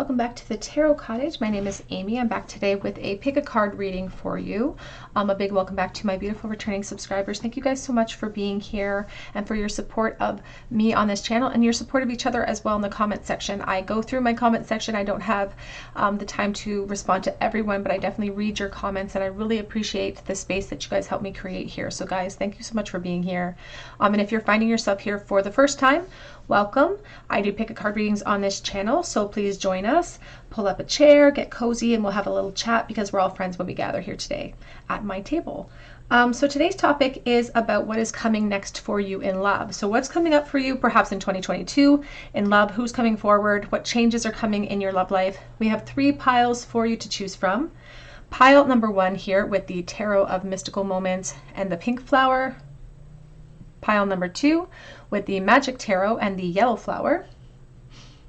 welcome back to the Tarot Cottage. My name is Amy. I'm back today with a pick a card reading for you. A big welcome back to my beautiful returning subscribers. Thank you guys so much for being here and for your support of me on this channel and your support of each other as well in the comment section. I go through my comment section. I don't have the time to respond to everyone, but I definitely read your comments and I really appreciate the space that you guys help me create here. So guys, thank you so much for being here. And if you're finding yourself here for the first time, welcome. I do pick a card readings on this channel, so please join us. Pull up a chair, get cozy, and we'll have a little chat because we're all friends when we gather here today at my table. So today's topic is about what is coming next for you in love. So what's coming up for you perhaps in 2022 in love, who's coming forward, what changes are coming in your love life. We have 3 piles for you to choose from. Pile number 1 here with the Tarot of Mystical Moments and the pink flower. Pile number 2 with the Magic Tarot and the yellow flower.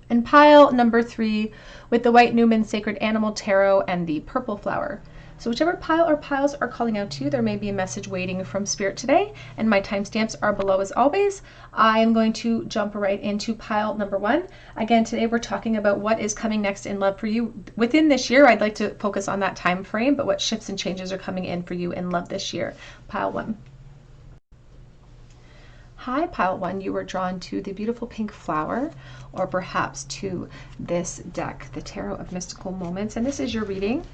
And pile number 3 with the White Newman Sacred Animal Tarot and the purple flower. So whichever pile or piles are calling out to you, there may be a message waiting from Spirit today, and my timestamps are below as always. I am going to jump right into pile number 1. Again, today we're talking about what is coming next in love for you within this year. I'd like to focus on that time frame, but what shifts and changes are coming in for you in love this year. Pile 1. Hi, pile 1, you were drawn to the beautiful pink flower, or perhaps to this deck, the Tarot of Mystical Moments, and this is your reading.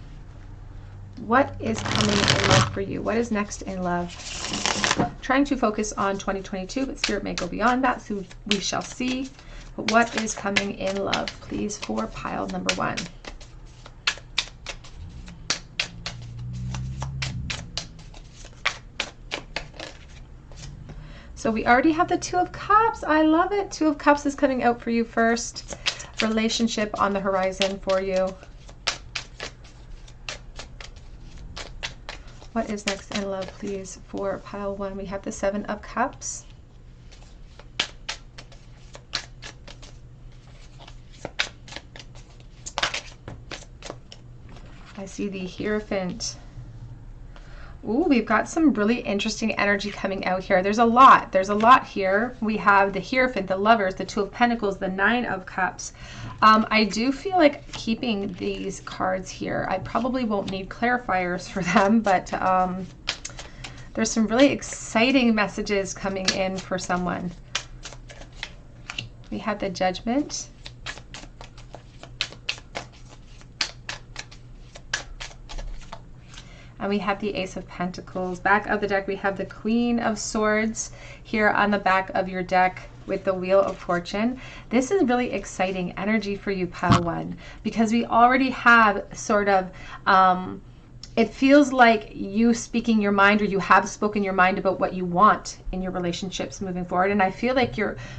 What is coming in love for you? What is next in love? Trying to focus on 2022, but Spirit may go beyond that, so we shall see. But what is coming in love, please, for pile number 1? So we already have the 2 of Cups. I love it. 2 of Cups is coming out for you first. Relationship on the horizon for you. What is next in love, please, for pile 1? We have the 7 of Cups. I see the Hierophant. Ooh, we've got some really interesting energy coming out here. There's a lot here. We have the Hierophant, the Lovers, the 2 of Pentacles, the 9 of Cups. I do feel like keeping these cards here. I probably won't need clarifiers for them, but there's some really exciting messages coming in for someone. We have the Judgment. And we have the Ace of Pentacles. Back of the deck, we have the Queen of Swords here on the back of your deck with the Wheel of Fortune. This is really exciting energy for you, pile 1, because we already have sort of, it feels like you speaking your mind, or you have spoken your mind about what you want in your relationships moving forward. And I feel like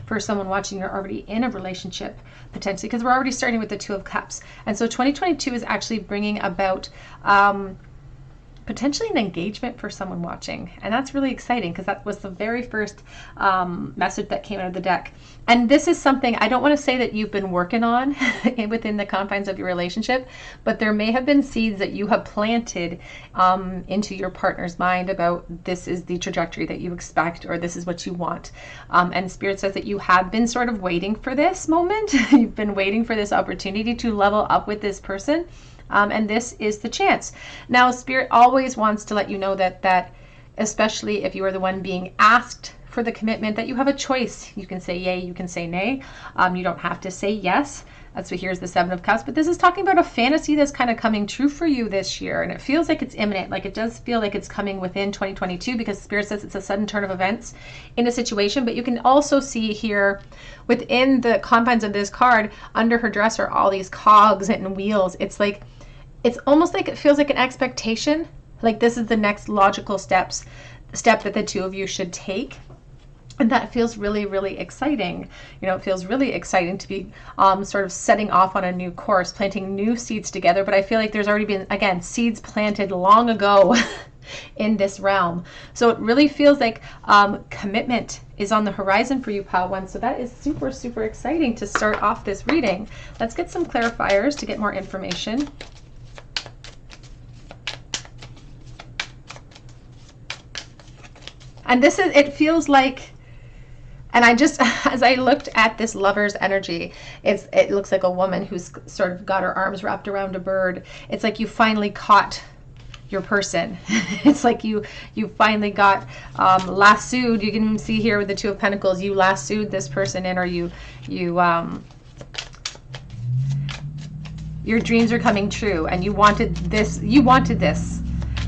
for someone watching, you're already in a relationship potentially, because we're already starting with the 2 of Cups. And so 2022 is actually bringing about, potentially an engagement for someone watching, and that's really exciting because that was the very first message that came out of the deck. And this is something I don't want to say that you've been working on within the confines of your relationship, but there may have been seeds that you have planted into your partner's mind about this is the trajectory that you expect, or this is what you want. And Spirit says that you have been sort of waiting for this moment. You've been waiting for this opportunity to level up with this person. And this is the chance. Now, Spirit always wants to let you know that especially if you are the one being asked for the commitment, that you have a choice. You can say yay, you can say nay. You don't have to say yes. That's what here's the 7 of Cups. But this is talking about a fantasy that's kind of coming true for you this year. And it feels like it's imminent. Like it does feel like it's coming within 2022, because Spirit says it's a sudden turn of events in a situation. But you can also see here within the confines of this card, under her dress are all these cogs and wheels. It's almost like it feels like an expectation, like this is the next logical step that the 2 of you should take. And that feels really, really exciting. You know, it feels really exciting to be sort of setting off on a new course, planting new seeds together. But I feel like there's already been, again, seeds planted long ago in this realm. So it really feels like commitment is on the horizon for you, pile 1. So that is super, super exciting to start off this reading. Let's get some clarifiers to get more information. And this is, it feels like And I just, as I looked at this lover's energy, it looks like a woman who's sort of got her arms wrapped around a bird. It's like you finally caught your person. It's like you finally got lassoed. You can even see here with the Two of Pentacles, you lassoed this person in, or your dreams are coming true, and you wanted this,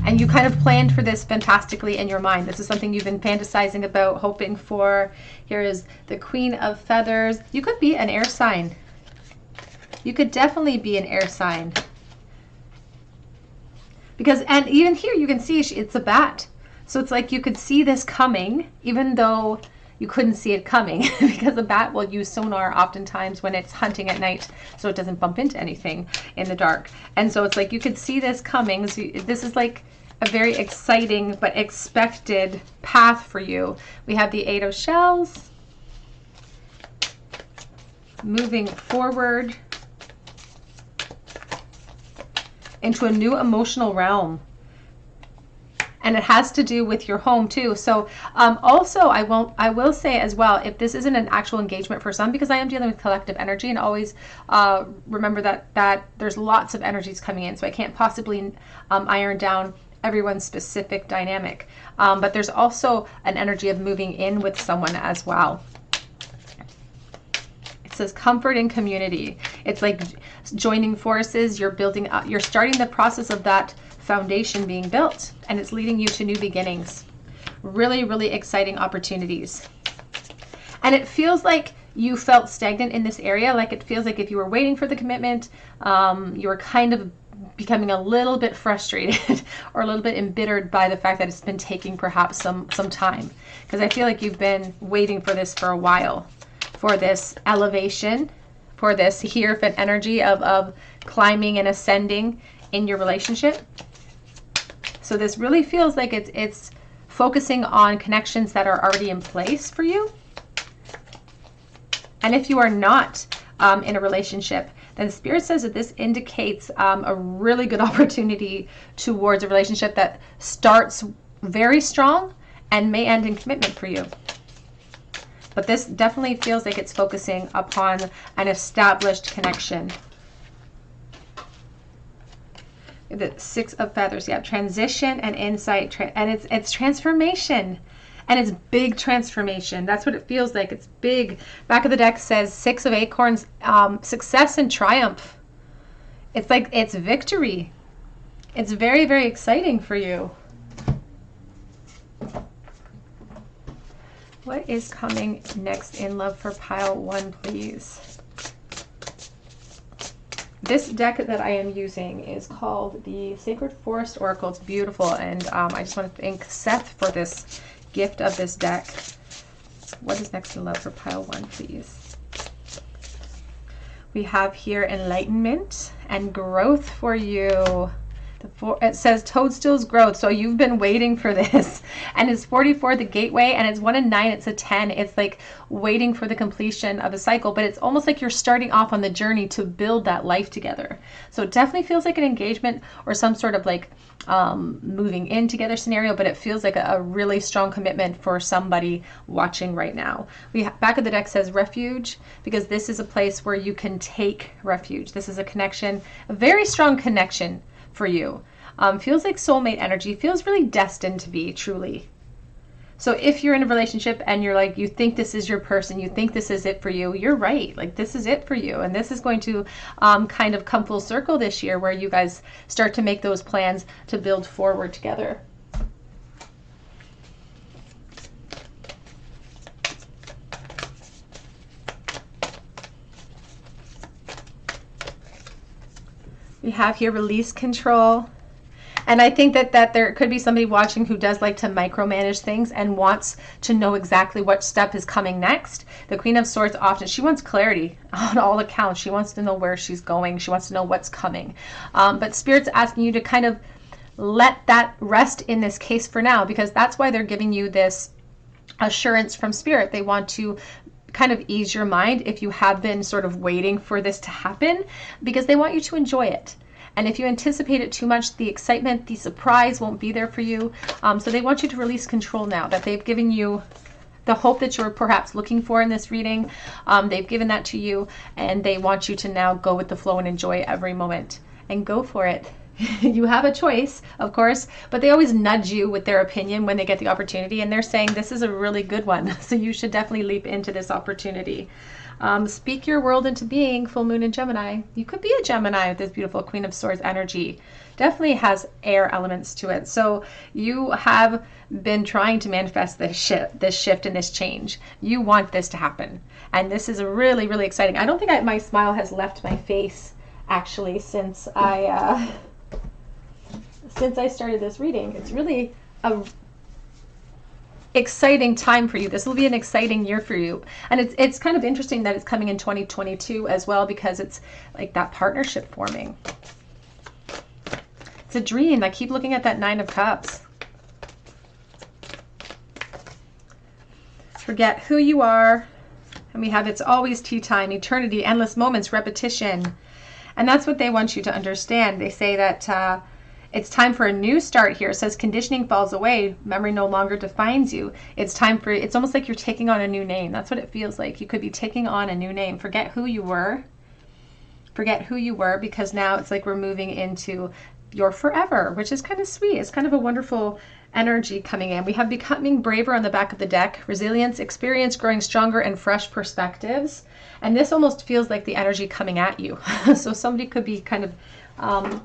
and you kind of planned for this fantastically in your mind. This is something you've been fantasizing about, hoping for. Here is the Queen of Feathers. You could be an air sign. You could definitely be an air sign. Because, and even here you can see it's a bat. So it's like you could see this coming, even though you couldn't see it coming, because a bat will use sonar oftentimes when it's hunting at night, so it doesn't bump into anything in the dark. And so it's like you could see this coming. So this is like a very exciting but expected path for you. We have the Eight of Shells, moving forward into a new emotional realm. And it has to do with your home too. So also I will say as well, if this isn't an actual engagement for some, because I am dealing with collective energy, and always remember that there's lots of energies coming in, so I can't possibly iron down everyone's specific dynamic. But there's also an energy of moving in with someone as well. It says comfort and community. It's like joining forces. You're building up, you're starting the process of that foundation being built, and it's leading you to new beginnings. Really, really exciting opportunities. And it feels like you felt stagnant in this area. Like it feels like if you were waiting for the commitment, you were kind of becoming a little bit frustrated or a little bit embittered by the fact that it's been taking perhaps some time. Because I feel like you've been waiting for this for a while, for this elevation, for this Hierophant energy of climbing and ascending in your relationship. So this really feels like it's focusing on connections that are already in place for you. And if you are not in a relationship, then Spirit says that this indicates a really good opportunity towards a relationship that starts very strong and may end in commitment for you. But this definitely feels like it's focusing upon an established connection. The Six of Feathers, yeah, transition and insight, and it's transformation, and it's big transformation. That's what it feels like. It's big. Back of the deck says Six of Acorns, success and triumph. It's like it's victory. It's very, very exciting for you. What is coming next in love for pile 1, please? This deck that I am using is called the Sacred Forest Oracle. It's beautiful, and I just want to thank Seth for this gift of this deck. What is next in love for pile 1, please? We have here enlightenment and growth for you. It says toadstools growth, so you've been waiting for this. And it's 44, the gateway, and it's 1 and 9, it's a 10. It's like waiting for the completion of a cycle, but it's almost like you're starting off on the journey to build that life together. So it definitely feels like an engagement or some sort of like moving in together scenario, but it feels like a really strong commitment for somebody watching right now. Back of the deck says refuge, because this is a place where you can take refuge. This is a connection, a very strong connection for you. Feels like soulmate energy, feels really destined to be, truly. So if you're in a relationship and you're like, you think this is your person, you think this is it for you, you're right. Like this is it for you. And this is going to kind of come full circle this year, where you guys start to make those plans to build forward together. We have here release control. And I think that there could be somebody watching who does like to micromanage things and wants to know exactly what step is coming next. The Queen of Swords often, she wants clarity on all accounts. She wants to know where she's going. She wants to know what's coming. But Spirit's asking you to kind of let that rest in this case for now, because that's why they're giving you this assurance from Spirit. They want to kind of ease your mind if you have been sort of waiting for this to happen, because they want you to enjoy it. And if you anticipate it too much, the excitement, the surprise won't be there for you. So they want you to release control now that they've given you the hope that you're perhaps looking for in this reading. They've given that to you, and they want you to now go with the flow and enjoy every moment and go for it. You have a choice, of course, but they always nudge you with their opinion when they get the opportunity, and they're saying this is a really good one. So you should definitely leap into this opportunity. Speak your world into being, full moon in Gemini. You could be a Gemini with this beautiful Queen of Swords energy. Definitely has air elements to it. So you have been trying to manifest this shift and this change. You want this to happen. And this is really, really exciting. I don't think my smile has left my face, actually, since I started this reading. It's really a exciting time for you. This will be an exciting year for you. And it's kind of interesting that it's coming in 2022 as well, because it's like that partnership forming. It's a dream. I keep looking at that Nine of Cups. Forget who you are. And we have it's always tea time, eternity, endless moments, repetition. And that's what they want you to understand. They say that it's time for a new start here. It says conditioning falls away. Memory no longer defines you. It's time for, it's almost like you're taking on a new name. That's what it feels like. You could be taking on a new name. Forget who you were. Forget who you were, because now it's like we're moving into your forever, which is kind of sweet. It's kind of a wonderful energy coming in. We have becoming braver on the back of the deck. Resilience, experience, growing stronger, and fresh perspectives. And this almost feels like the energy coming at you. So somebody could be kind of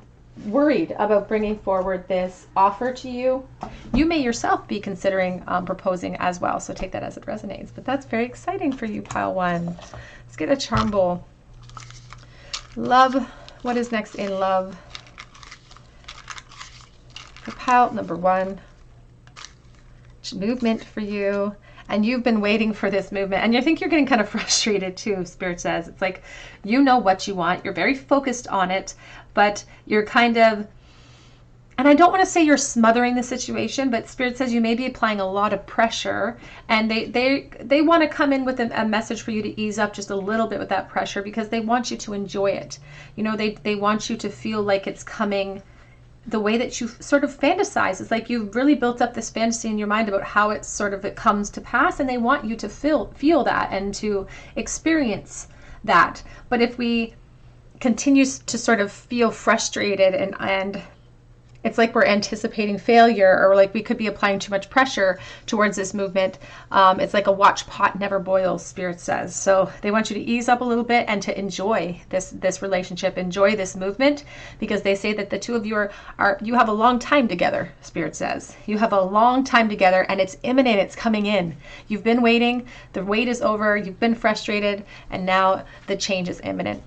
worried about bringing forward this offer to you. You may yourself be considering proposing as well, so take that as it resonates. But that's very exciting for you, pile one. Let's get a charm bowl. Love. What is next in love for pile number one? Movement for you. And you've been waiting for this movement, and I think you're getting kind of frustrated too. Spirit says it's like you know what you want, you're very focused on it, but you're kind of, and I don't want to say you're smothering the situation, but Spirit says you may be applying a lot of pressure, and they want to come in with a message for you to ease up just a little bit with that pressure, because they want you to enjoy it. You know, they want you to feel like it's coming the way that you sort of fantasize. It's like you've really built up this fantasy in your mind about how it comes to pass, and they want you to feel that and to experience that. But if we continue to sort of feel frustrated and it's like we're anticipating failure, or like we could be applying too much pressure towards this movement. It's like a watch pot never boils, Spirit says. So they want you to ease up a little bit and to enjoy this relationship, enjoy this movement, because they say that the two of you you have a long time together, Spirit says. You have a long time together, and it's imminent, it's coming in. You've been waiting, the wait is over, you've been frustrated, and now the change is imminent.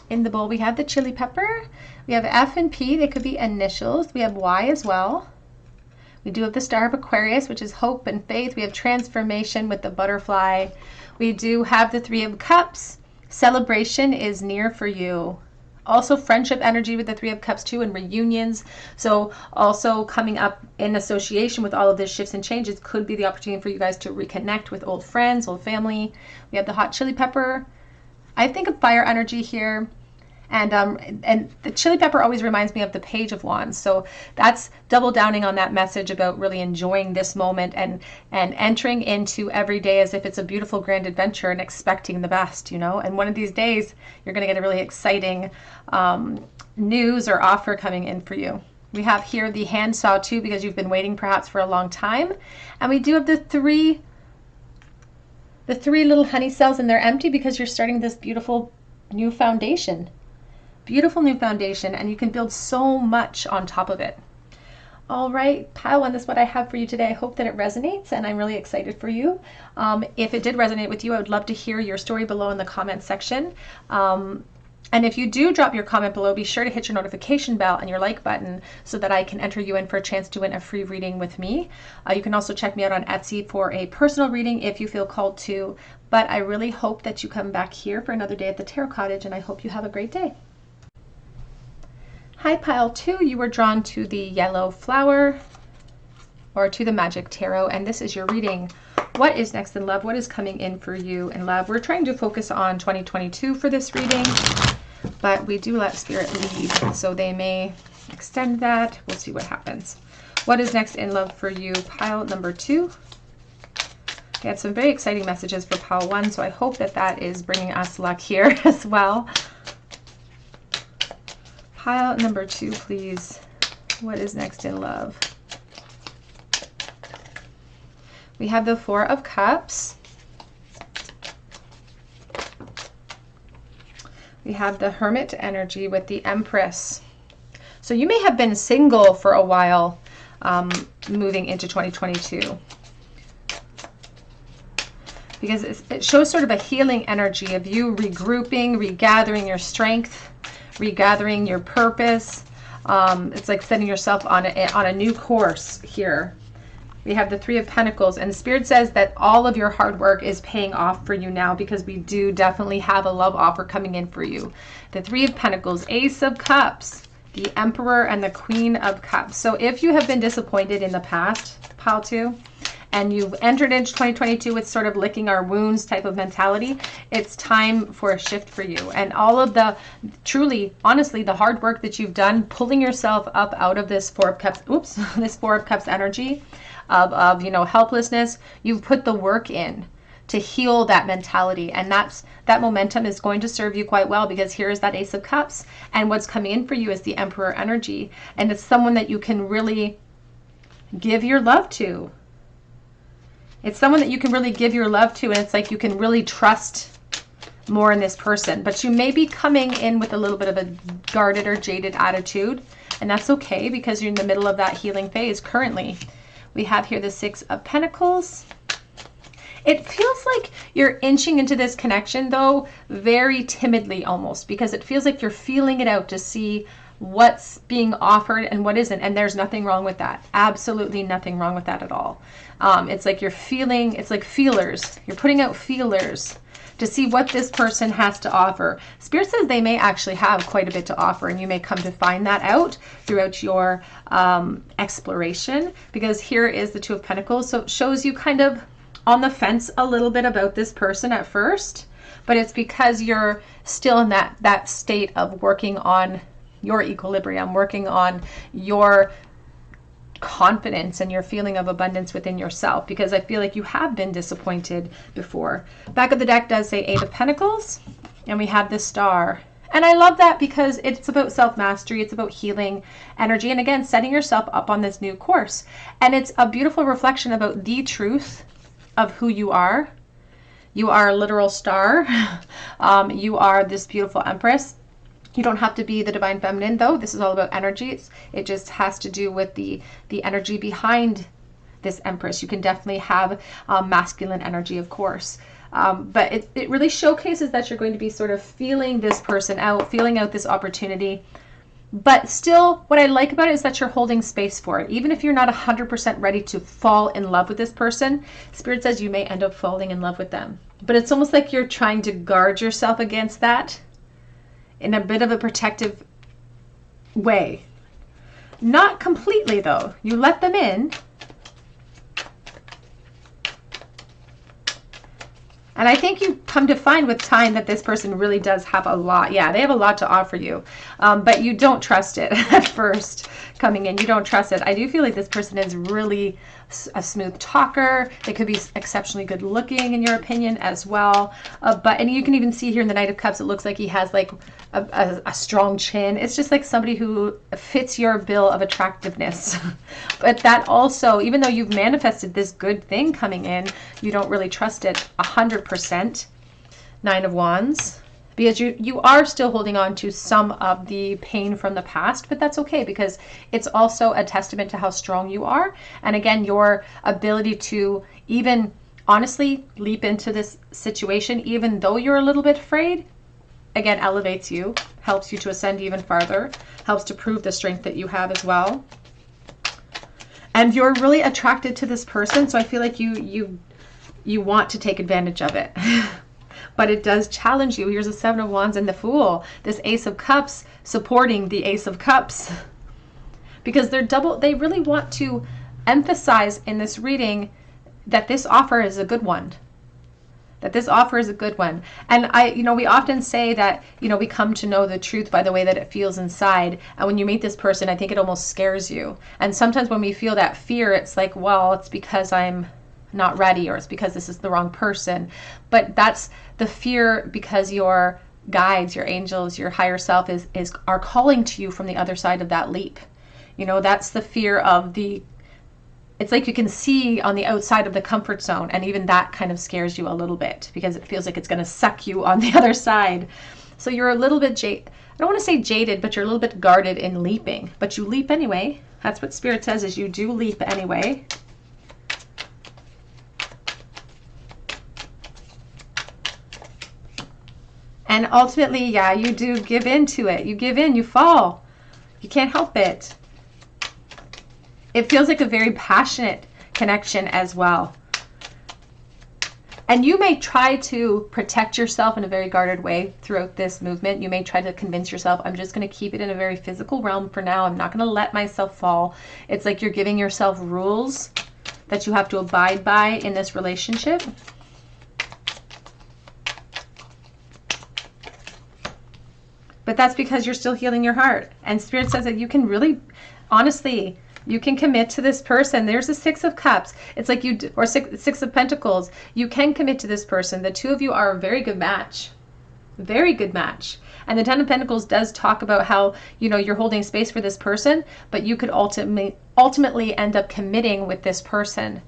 In the bowl, we have the chili pepper. We have F and P. They could be initials. We have Y as well. We do have the Star of Aquarius, which is hope and faith. We have transformation with the butterfly. We do have the Three of Cups. Celebration is near for you. Also friendship energy with the Three of Cups too, and reunions. So also coming up in association with all of these shifts and changes could be the opportunity for you guys to reconnect with old friends, old family. We have the hot chili pepper. I think of fire energy here. And the chili pepper always reminds me of the Page of Wands. So that's double downing on that message about really enjoying this moment and entering into every day as if it's a beautiful grand adventure and expecting the best, you know. And one of these days, you're going to get a really exciting news or offer coming in for you. We have here the handsaw too, because you've been waiting perhaps for a long time. And we do have the three little honey cells, and they're empty because you're starting this beautiful new foundation. Beautiful new foundation, and you can build so much on top of it. All right, pile one, this is what I have for you today. I hope that it resonates, and I'm really excited for you. If it did resonate with you, I would love to hear your story below in the comment section. And if you do drop your comment below, be sure to hit your notification bell and your like button so that I can enter you in for a chance to win a free reading with me. You can also check me out on Etsy for a personal reading if you feel called to. But I really hope that you come back here for another day at the Tarot Cottage, and I hope you have a great day. Hi, pile two, you were drawn to the yellow flower or to the Magic Tarot, and this is your reading. What is next in love? What is coming in for you in love? We're trying to focus on 2022 for this reading, but we do let Spirit lead, so they may extend that. We'll see what happens. What is next in love for you, pile number 2? We had some very exciting messages for pile 1, so I hope that that is bringing us luck here as well. Pile number 2, please. What is next in love? We have the 4 of Cups. We have the Hermit energy with the Empress. So you may have been single for a while moving into 2022. Because it shows sort of a healing energy of you regrouping, regathering your strength, regathering your purpose. It's like setting yourself on a new course here. We have the 3 of Pentacles, and Spirit says that all of your hard work is paying off for you now, because we do definitely have a love offer coming in for you. The 3 of Pentacles, Ace of Cups, the Emperor, and the Queen of Cups. So if you have been disappointed in the past, pile 2, and you've entered into 2022 with sort of licking our wounds type of mentality, it's time for a shift for you. And all of the, truly, honestly, the hard work that you've done, pulling yourself up out of this 4 of Cups, this 4 of Cups energy of you know, helplessness, you've put the work in to heal that mentality. And that momentum is going to serve you quite well, because here is that Ace of Cups. And what's coming in for you is the Emperor energy. And it's someone that you can really give your love to. It's someone that you can really give your love to, and it's like you can really trust more in this person. But you may be coming in with a little bit of a guarded or jaded attitude, and that's okay, because you're in the middle of that healing phase currently. We have here the 6 of Pentacles. It feels like you're inching into this connection, though, very timidly almost, because it feels like you're feeling it out to see what's being offered and what isn't. And there's nothing wrong with that. Absolutely nothing wrong with that at all. It's like you're feeling, it's like feelers. You're putting out feelers to see what this person has to offer. Spirit says they may actually have quite a bit to offer, and you may come to find that out throughout your exploration, because here is the 2 of Pentacles. So it shows you kind of on the fence a little bit about this person at first, but it's because you're still in that state of working on your equilibrium, working on your confidence and your feeling of abundance within yourself, because I feel like you have been disappointed before. Back of the deck does say 8 of Pentacles, and we have the Star. And I love that, because it's about self-mastery, it's about healing energy, and again, setting yourself up on this new course. And it's a beautiful reflection about the truth of who you are. You are a literal star. You are this beautiful Empress. You don't have to be the divine feminine, though. This is all about energies. It just has to do with the energy behind this Empress. You can definitely have masculine energy, of course. But it really showcases that you're going to be sort of feeling this person out, feeling out this opportunity. But still, what I like about it is that you're holding space for it. Even if you're not 100% ready to fall in love with this person, Spirit says you may end up falling in love with them. But it's almost like you're trying to guard yourself against that in a bit of a protective way. Not completely, though. You let them in. And I think you come to find with time that this person really does have a lot. Yeah, they have a lot to offer you. But you don't trust it at first coming in. You don't trust it. I do feel like this person is really a smooth talker. They could be exceptionally good looking, in your opinion, as well. And you can even see here in the Knight of Cups, it looks like he has like a strong chin. It's just like somebody who fits your bill of attractiveness. But that also, even though you've manifested this good thing coming in, you don't really trust it 100%. 9 of Wands. Because you are still holding on to some of the pain from the past, but that's okay, because it's also a testament to how strong you are. And again, your ability to even honestly leap into this situation, even though you're a little bit afraid, again, elevates you, helps you to ascend even farther, helps to prove the strength that you have as well. And you're really attracted to this person, so I feel like you want to take advantage of it. But it does challenge you. Here's a 7 of Wands and the Fool. This Ace of Cups supporting the Ace of Cups. Because they really want to emphasize in this reading that this offer is a good one. that this offer is a good one. And we often say that, we come to know the truth by the way that it feels inside. And when you meet this person, I think it almost scares you. And sometimes when we feel that fear, it's like, well, it's because I'm not ready, or it's because this is the wrong person. But that's the fear because your guides, your angels, your higher self are calling to you from the other side of that leap. That's the fear of it's like you can see on the outside of the comfort zone, and even that kind of scares you a little bit because it feels like it's going to suck you on the other side. So you're a little bit, I don't want to say jaded, but you're a little bit guarded in leaping. But you leap anyway. That's what Spirit says, is you do leap anyway. And ultimately, yeah, you do give in to it. You give in, you fall. You can't help it. It feels like a very passionate connection as well. And you may try to protect yourself in a very guarded way throughout this movement. You may try to convince yourself, I'm just going to keep it in a very physical realm for now. I'm not going to let myself fall. It's like you're giving yourself rules that you have to abide by in this relationship. But that's because you're still healing your heart. And Spirit says that you can really, honestly, you can commit to this person. There's the Six of Cups. It's like or Six of Pentacles. You can commit to this person. The two of you are a very good match. Very good match. And the Ten of Pentacles does talk about how, you're holding space for this person, but you could ultimately end up committing with this person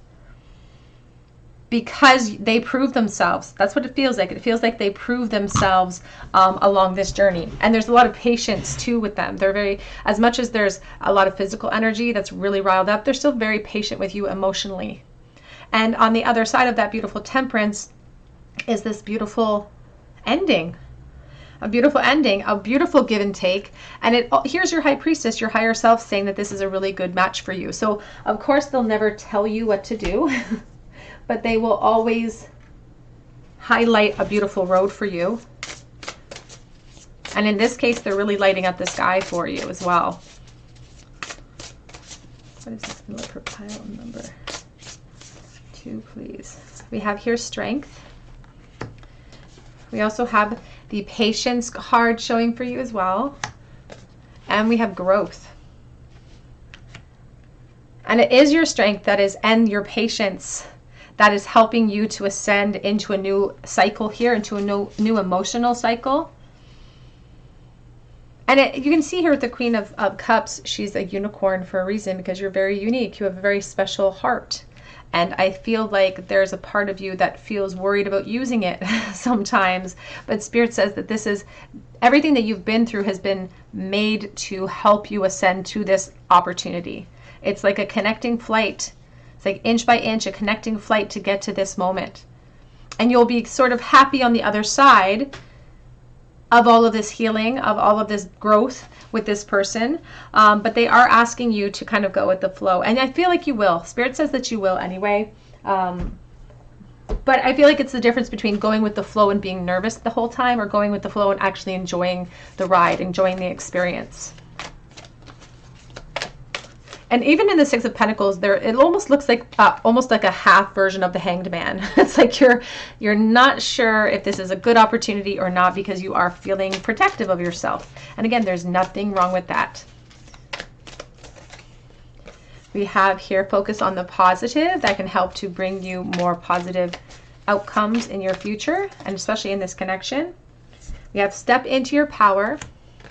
because they prove themselves. That's what it feels like. It feels like they prove themselves along this journey. And there's a lot of patience too with them. They're very, as much as there's a lot of physical energy that's really riled up, they're still very patient with you emotionally. And on the other side of that beautiful Temperance is this beautiful ending. A beautiful ending, a beautiful give and take. And here's your High Priestess, your higher self, saying that this is a really good match for you. So of course they'll never tell you what to do. But they will always highlight a beautiful road for you. And in this case, they're really lighting up the sky for you as well. What is this? Look for pile number 2, please. We have here strength. We also have the patience card showing for you as well. And we have growth. And it is your strength and your patience that is helping you to ascend into a new cycle here, into a new emotional cycle. And you can see here with the Queen of Cups, she's a unicorn for a reason, because you're very unique. You have a very special heart. And I feel like there's a part of you that feels worried about using it sometimes. But Spirit says that this is, everything that you've been through has been made to help you ascend to this opportunity. It's like a connecting flight. It's like inch by inch, a connecting flight to get to this moment. And you'll be sort of happy on the other side of all of this healing, of all of this growth with this person. But they are asking you to kind of go with the flow. And I feel like you will. Spirit says that you will anyway. But I feel like it's the difference between going with the flow and being nervous the whole time, or going with the flow and actually enjoying the ride, enjoying the experience. And even in the Six of Pentacles, it almost looks like almost like a half version of the Hanged Man. It's like you're not sure if this is a good opportunity or not, because you are feeling protective of yourself. And again, there's nothing wrong with that. We have here focus on the positive. That can help to bring you more positive outcomes in your future, and especially in this connection. We have step into your power,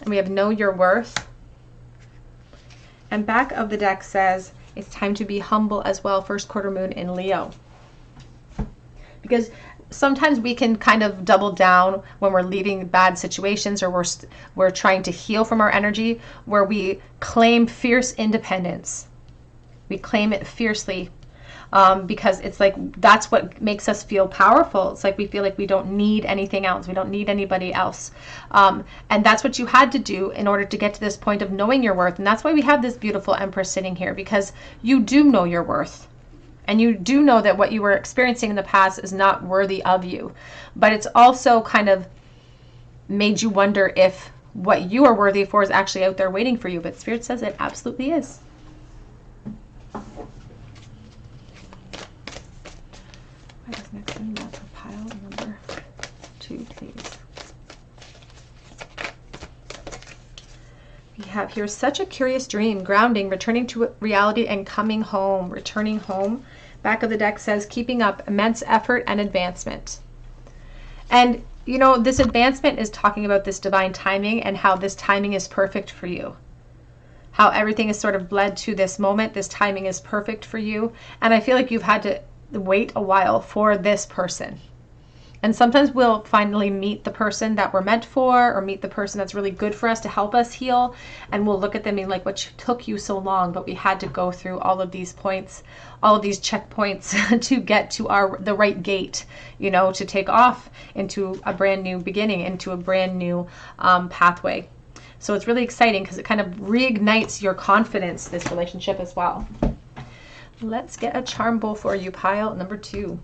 and we have know your worth. And back of the deck says it's time to be humble as well, first quarter moon in Leo. Because sometimes we can kind of double down when we're leaving bad situations, or we're trying to heal from our energy, where we claim fierce independence. We claim it fiercely because it's like that's what makes us feel powerful. It's like we feel like we don't need anything else. We don't need anybody else. And that's what you had to do in order to get to this point of knowing your worth. And that's why we have this beautiful Empress sitting here, because you do know your worth. And you do know that what you were experiencing in the past is not worthy of you. But it's also kind of made you wonder if what you are worthy for is actually out there waiting for you. But Spirit says it absolutely is. What is next in love for pile number 2, please? We have here such a curious dream, grounding, returning to reality and coming home, returning home. Back of the deck says keeping up immense effort and advancement. And you know, this advancement is talking about this divine timing and how this timing is perfect for you. How everything is sort of bled to this moment. This timing is perfect for you. And I feel like you've had to wait a while for this person. And sometimes we'll finally meet the person that we're meant for, or meet the person that's really good for us to help us heal. And we'll look at them and like, what took you so long? But we had to go through all of these points, all of these checkpoints to get to the right gate, you know, to take off into a brand new beginning, into a brand new pathway. So it's really exciting because it kind of reignites your confidence, this relationship as well. Let's get a charm bowl for you, pile number 2.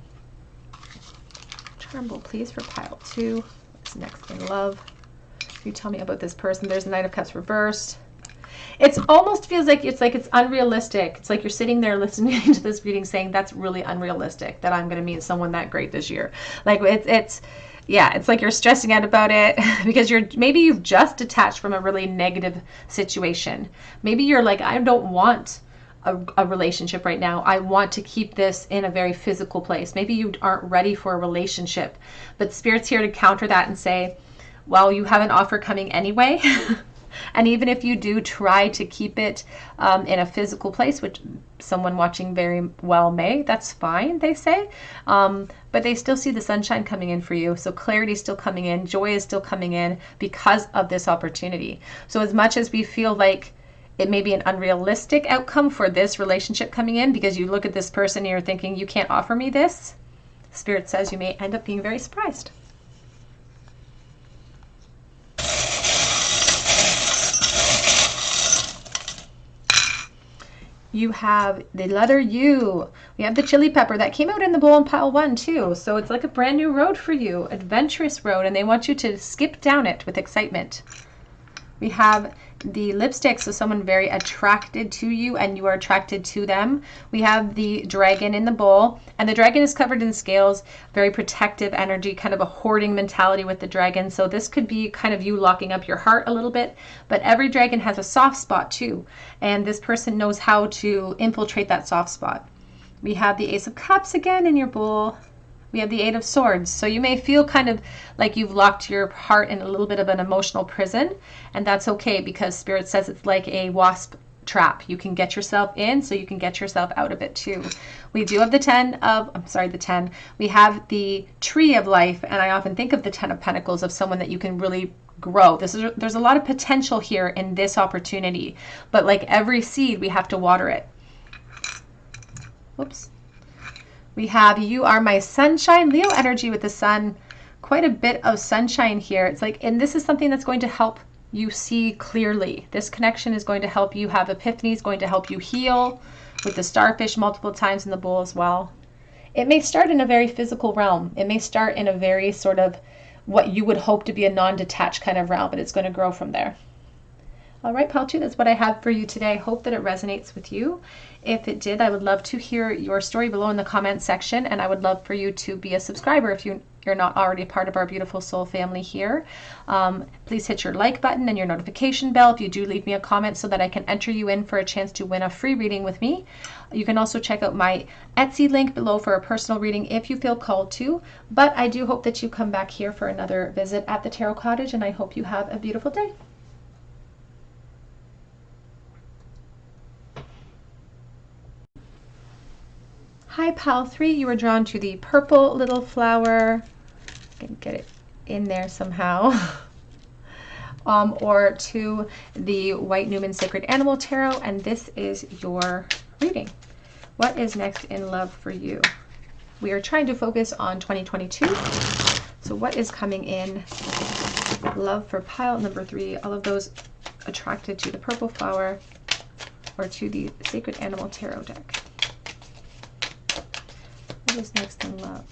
Charm bowl, please, for pile 2. What's next in love? You tell me about this person. There's the Knight of Cups reversed. It almost feels like it's unrealistic. It's like you're sitting there listening to this reading saying, that's really unrealistic that I'm going to meet someone that great this year. Like yeah, it's like you're stressing out about it because maybe you've just detached from a really negative situation. Maybe you're like, I don't want a relationship right now. I want to keep this in a very physical place. Maybe you aren't ready for a relationship, but Spirit's here to counter that and say, well, you have an offer coming anyway. And even if you do try to keep it in a physical place, which someone watching very well may, that's fine, they say. But they still see the sunshine coming in for you. So clarity is still coming in. Joy is still coming in because of this opportunity. So as much as we feel like it may be an unrealistic outcome for this relationship coming in because you look at this person and you're thinking, you can't offer me this, Spirit says you may end up being very surprised. You have the letter U. We have the chili pepper that came out in the bowl in pile 1 too. So it's like a brand new road for you, adventurous road, and they want you to skip down it with excitement. We have the lipstick, so someone very attracted to you and you are attracted to them. We have the dragon in the bowl, and the dragon is covered in scales, very protective energy, kind of a hoarding mentality with the dragon. So this could be kind of you locking up your heart a little bit, but every dragon has a soft spot too, and this person knows how to infiltrate that soft spot. We have the Ace of Cups again in your bowl. We have the Eight of Swords. So you may feel kind of like you've locked your heart in a little bit of an emotional prison, and that's okay because Spirit says it's like a wasp trap. You can get yourself in, so you can get yourself out of it too. We do have we have the Tree of Life, and I often think of the Ten of Pentacles of someone that you can really grow. There's a lot of potential here in this opportunity, but like every seed, we have to water it. Whoops. We have You Are My Sunshine, Leo energy with the sun. Quite a bit of sunshine here. It's like, and this is something that's going to help you see clearly. This connection is going to help you have epiphanies, going to help you heal with the starfish multiple times in the bowl as well. It may start in a very physical realm. It may start in a very sort of what you would hope to be a non-detached kind of realm, but it's going to grow from there. All right, Pile 2, that's what I have for you today. Hope that it resonates with you. If it did, I would love to hear your story below in the comment section, and I would love for you to be a subscriber if you're not already part of our beautiful soul family here. Please hit your like button and your notification bell if you do leave me a comment so that I can enter you in for a chance to win a free reading with me. You can also check out my Etsy link below for a personal reading if you feel called to. But I do hope that you come back here for another visit at the Tarot Cottage, and I hope you have a beautiful day. Hi, Pile 3. You were drawn to the purple little flower. I can get it in there somehow. Or to the White Newman Sacred Animal Tarot, and this is your reading. What is next in love for you? We are trying to focus on 2022. So what is coming in love for pile number 3? All of those attracted to the purple flower or to the Sacred Animal Tarot deck. What is next in love?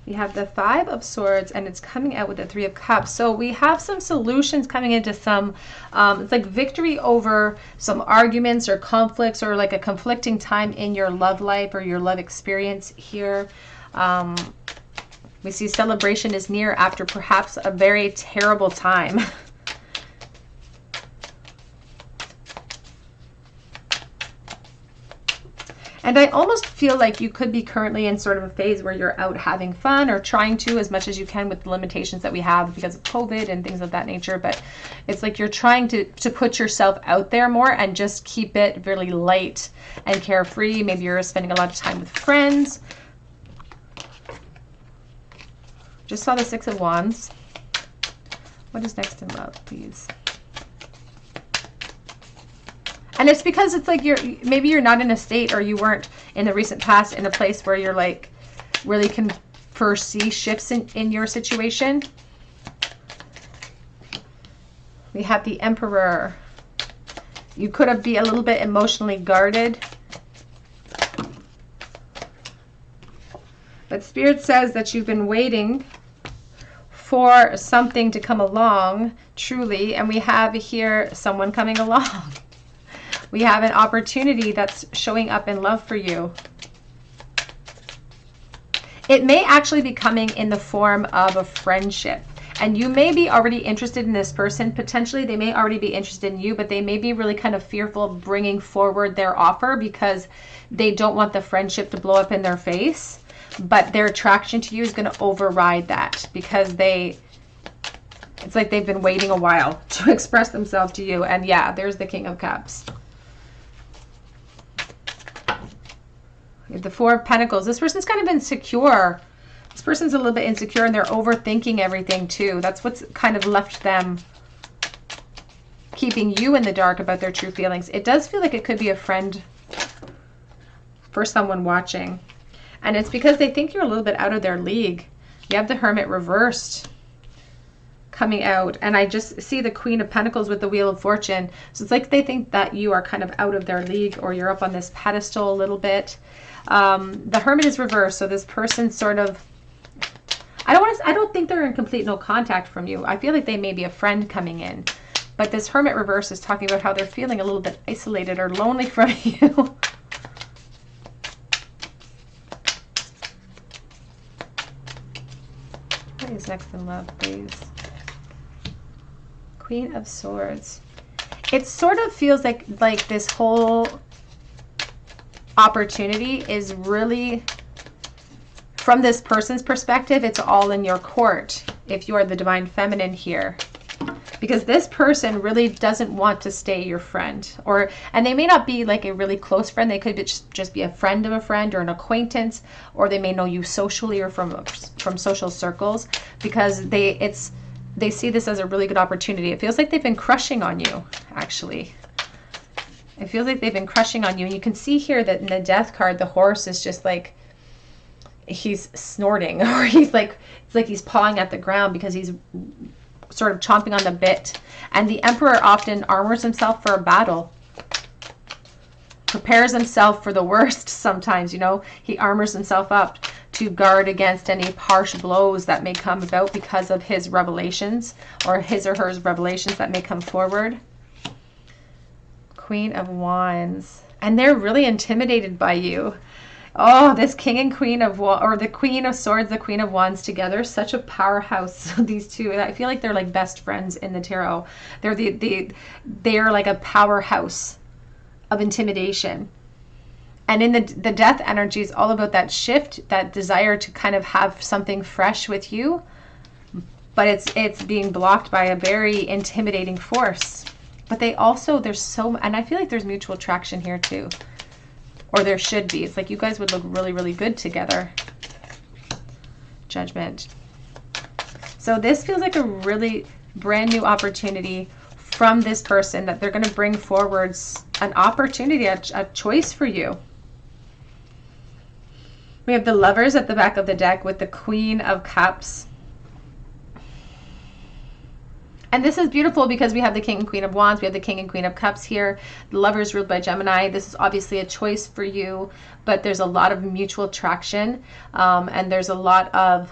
We We have the Five of Swords, and it's coming out with the Three of Cups. So we have some solutions coming into some, it's like victory over some arguments or conflicts, or like a conflicting time in your love life or your love experience here. We see celebration is near after perhaps a very terrible time. And I almost feel like you could be currently in sort of a phase where you're out having fun, or trying to as much as you can with the limitations that we have because of COVID and things of that nature. But it's like you're trying to put yourself out there more and just keep it really light and carefree. Maybe you're spending a lot of time with friends. Just saw the Six of Wands. What is next in love, please? And it's because it's like maybe you're not in a state, or you weren't in the recent past in a place where you're like really can foresee shifts in your situation. We have the Emperor. You could be a little bit emotionally guarded. But Spirit says that you've been waiting for something to come along, truly. And we have here someone coming along. We have an opportunity that's showing up in love for you. It may actually be coming in the form of a friendship. And you may be already interested in this person. Potentially they may already be interested in you, but they may be really kind of fearful of bringing forward their offer because they don't want the friendship to blow up in their face. But their attraction to you is going to override that, because it's like they've been waiting a while to express themselves to you. And yeah, there's the King of Cups. The Four of Pentacles. This person's kind of insecure. This person's a little bit insecure, and they're overthinking everything too. That's what's kind of left them keeping you in the dark about their true feelings. It does feel like it could be a friend for someone watching. And it's because they think you're a little bit out of their league. You have the Hermit reversed coming out, and I just see the Queen of Pentacles with the Wheel of Fortune. So it's like they think that you are kind of out of their league, or you're up on this pedestal a little bit. The Hermit is reversed, so this person sort of, I don't think they're in complete no contact from you. I feel like they may be a friend coming in, but this Hermit reverse is talking about how they're feeling a little bit isolated or lonely from you. What is next in love, please? Queen of Swords. It sort of feels like this whole opportunity is really, from this person's perspective, it's all in your court if you are the Divine Feminine here, because this person really doesn't want to stay your friend, and they may not be like a really close friend. They could just be a friend of a friend, or an acquaintance, or they may know you socially or from social circles, because they see this as a really good opportunity. It feels like they've been crushing on you, actually. It feels like they've been crushing on you. And you can see here that in the Death card, the horse is just like, he's snorting, or it's like he's pawing at the ground because he's sort of chomping on the bit. And the Emperor often armors himself for a battle, prepares himself for the worst sometimes, you know. He armors himself up to guard against any harsh blows that may come about because of his revelations, or his or her revelations that may come forward. Queen of Wands. And they're really intimidated by you. Oh, this King and Queen of or the Queen of Swords, the Queen of Wands together, such a powerhouse, these two. I feel like they're like best friends in the tarot. They're like a powerhouse of intimidation. And in the Death energy is all about that shift, that desire to kind of have something fresh with you, but it's being blocked by a very intimidating force. But they also, and I feel like there's mutual attraction here too. Or there should be. It's like you guys would look really, really good together. Judgment. So this feels like a really brand new opportunity from this person, that they're going to bring forwards an opportunity, a choice for you. We have the Lovers at the back of the deck with the Queen of Cups. And this is beautiful because we have the King and Queen of Wands. We have the King and Queen of Cups here. The Lovers ruled by Gemini. This is obviously a choice for you, but there's a lot of mutual attraction. And there's a lot of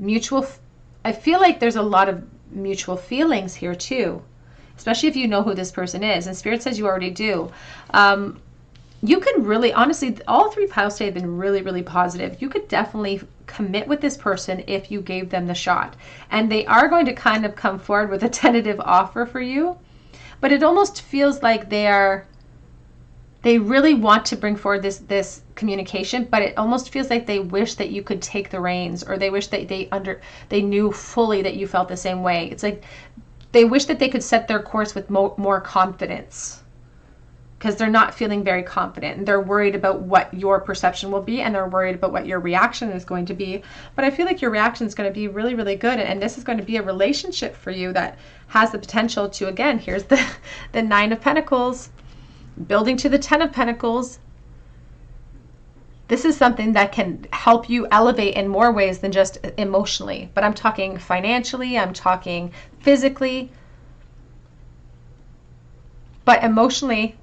I feel like there's a lot of mutual feelings here too, especially if you know who this person is. And Spirit says you already do. You could really, honestly, all three piles today have been really, really positive. You could definitely commit with this person if you gave them the shot. And they are going to kind of come forward with a tentative offer for you. But it almost feels like they really want to bring forward this communication, but it almost feels like they wish that you could take the reins, or they wish that they knew fully that you felt the same way. It's like they wish that they could set their course with more confidence, because they're not feeling very confident, and they're worried about what your perception will be, and they're worried about what your reaction is going to be. But I feel like your reaction is going to be really, really good, and this is going to be a relationship for you that has the potential to, again, here's the Nine of Pentacles, building to the Ten of Pentacles. This is something that can help you elevate in more ways than just emotionally, but I'm talking financially, I'm talking physically, but emotionally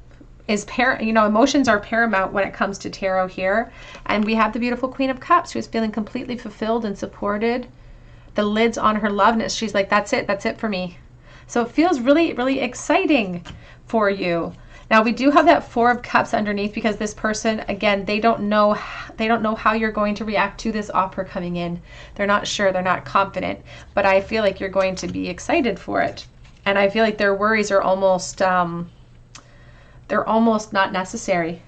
emotions are paramount when it comes to tarot here. And we have the beautiful Queen of Cups, who is feeling completely fulfilled and supported. The lid's on her loveness. She's like, that's it for me. So it feels really, really exciting for you. Now we do have that Four of Cups underneath, because this person, again, they don't know how you're going to react to this offer coming in. They're not sure, they're not confident, but I feel like you're going to be excited for it. And I feel like their worries are almost they're almost not necessary.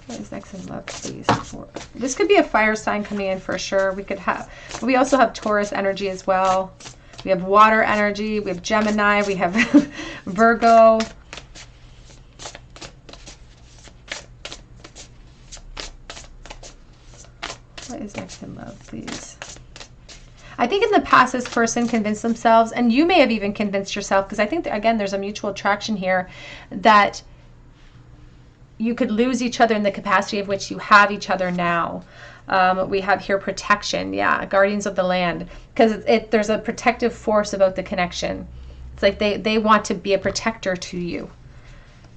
What is next in love, please? This could be a fire sign coming in for sure. We also have Taurus energy as well. We have water energy. We have Gemini. We have Virgo. What is next in love, please? I think in the past, this person convinced themselves, and you may have even convinced yourself, because I think, again, there's a mutual attraction here, that you could lose each other in the capacity of which you have each other now. We have here protection, yeah, guardians of the land, because there's a protective force about the connection. It's like they want to be a protector to you.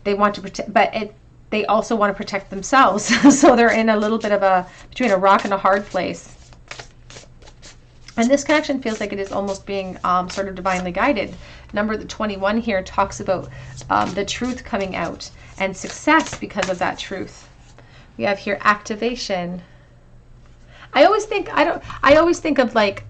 They want to protect, but they also want to protect themselves. So they're in a little bit of between a rock and a hard place. And this connection feels like it is almost being sort of divinely guided. Number 21 here talks about the truth coming out and success because of that truth. We have here activation. I always think of like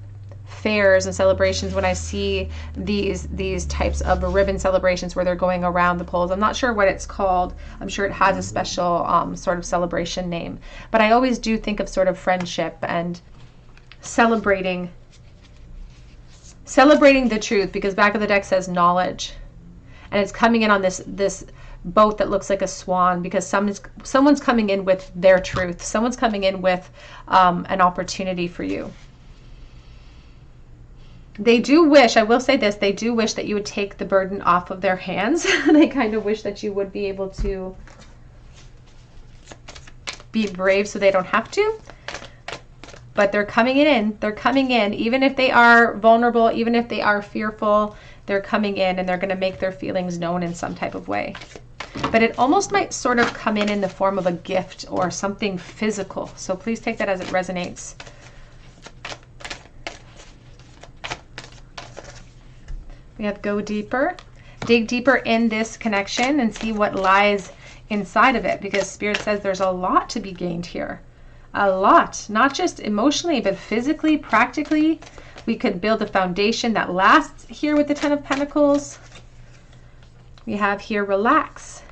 fairs and celebrations when I see these types of ribbon celebrations where they're going around the poles. I'm not sure what it's called. I'm sure it has a special sort of celebration name. But I always do think of sort of friendship and celebrating the truth, because back of the deck says knowledge. And it's coming in on this boat that looks like a swan, because someone's coming in with their truth. Someone's coming in with an opportunity for you. They do wish, I will say this, they do wish that you would take the burden off of their hands. They kind of wish that you would be able to be brave so they don't have to. But they're coming in. They're coming in. Even if they are vulnerable, even if they are fearful, they're coming in and they're going to make their feelings known in some type of way. But it almost might sort of come in the form of a gift or something physical. So please take that as it resonates. We have go deeper. Dig deeper in this connection and see what lies inside of it, because Spirit says there's a lot to be gained here. A lot, not just emotionally, but physically, practically. We could build a foundation that lasts here with the Ten of Pentacles. We have here relax.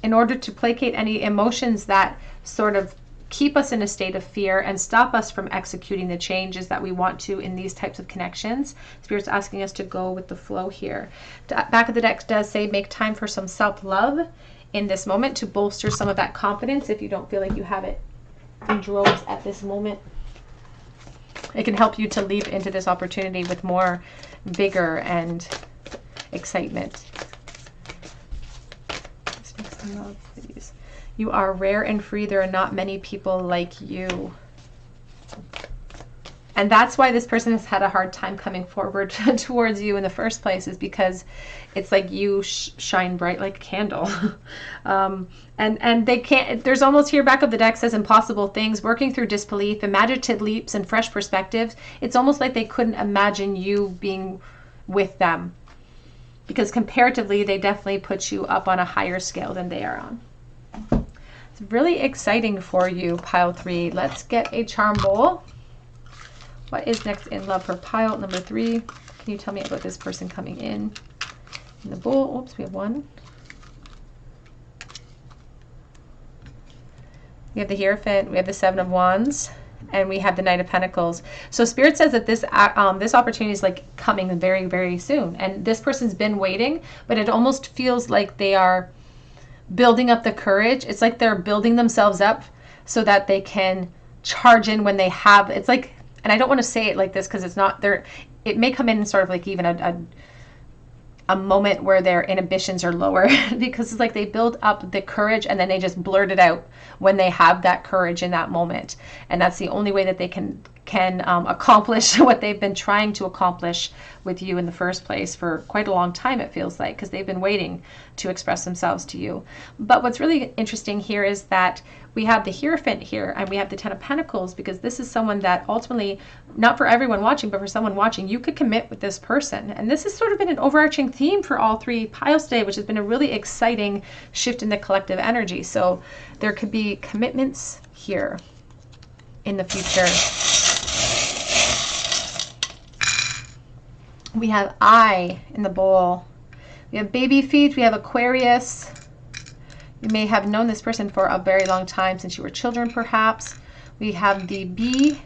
In order to placate any emotions that sort of keep us in a state of fear and stop us from executing the changes that we want to in these types of connections, Spirit's asking us to go with the flow here. Back of the deck does say make time for some self-love in this moment to bolster some of that confidence if you don't feel like you have it in droves at this moment. It can help you to leap into this opportunity with more vigor and excitement. Let's make some love, please. You are rare and free. There are not many people like you. And that's why this person has had a hard time coming forward towards you in the first place, is because it's like you shine bright like a candle. And they can't, there's almost here, back of the deck says impossible things, working through disbelief, imaginative leaps, and fresh perspectives. It's almost like they couldn't imagine you being with them, because comparatively, they definitely put you up on a higher scale than they are on. It's really exciting for you, pile 3. Let's get a charm bowl. What is next in love for pile number 3? Can you tell me about this person coming in the bowl? Oops, we have 1. We have the Hierophant, we have the 7 of Wands, and we have the Knight of Pentacles. So Spirit says that this opportunity is like coming very, very soon. And this person's been waiting, but it almost feels like they are building up the courage. It's like they're building themselves up so that they can charge in when they have, it's like, and I don't want to say it like this because it's not there. It may come in sort of like even a moment where their inhibitions are lower, because it's like they build up the courage and then they just blurt it out when they have that courage in that moment. And that's the only way that they can accomplish what they've been trying to accomplish with you in the first place for quite a long time, it feels like, because they've been waiting to express themselves to you. But what's really interesting here is that we have the Hierophant here and we have the 10 of Pentacles, because this is someone that ultimately, not for everyone watching, but for someone watching, you could commit with this person. And this has sort of been an overarching theme for all 3 piles today, which has been a really exciting shift in the collective energy. So there could be commitments here in the future. We have I in the bowl. We have baby feet. We have Aquarius. You may have known this person for a very long time, since you were children, perhaps. We have the bee.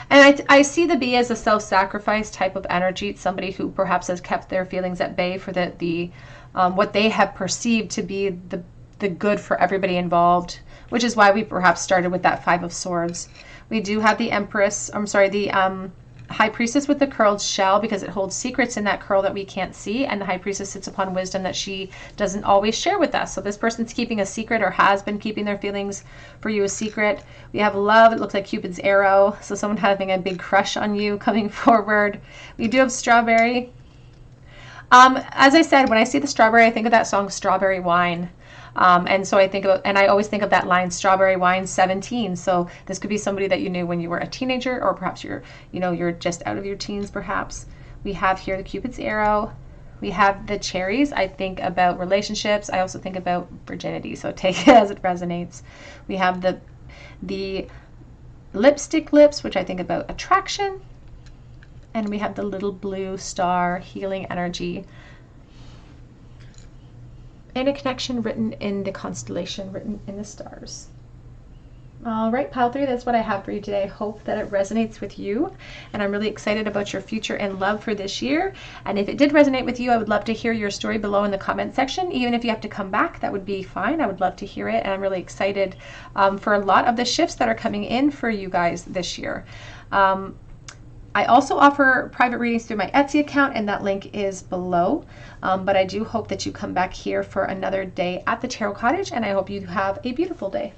And I see the bee as a self-sacrifice type of energy. It's somebody who perhaps has kept their feelings at bay for the what they have perceived to be the good for everybody involved, which is why we perhaps started with that 5 of Swords. We do have the Empress, the High Priestess with the curled shell, because it holds secrets in that curl that we can't see, and the High Priestess sits upon wisdom that she doesn't always share with us. So this person's keeping a secret, or has been keeping their feelings for you a secret. We have love. It looks like Cupid's arrow, so someone having a big crush on you coming forward. We do have strawberry. As I said, when I see the strawberry, I think of that song Strawberry Wine. And so I think about, and I always think of that line, Strawberry Wine 17. So this could be somebody that you knew when you were a teenager, or perhaps you're just out of your teens, perhaps. We have here the Cupid's arrow. We have the cherries. I think about relationships. I also think about virginity. So take it as it resonates. We have the lipstick lips, which I think about attraction. And we have the little blue star, healing energy. And a connection written in the constellation, written in the stars. All right, pile 3, that's what I have for you today. I hope that it resonates with you, and I'm really excited about your future and love for this year. And if it did resonate with you, I would love to hear your story below in the comment section. Even if you have to come back, that would be fine. I would love to hear it, and I'm really excited for a lot of the shifts that are coming in for you guys this year. I also offer private readings through my Etsy account, and that link is below. But I do hope that you come back here for another day at the Tarot Cottage, and I hope you have a beautiful day.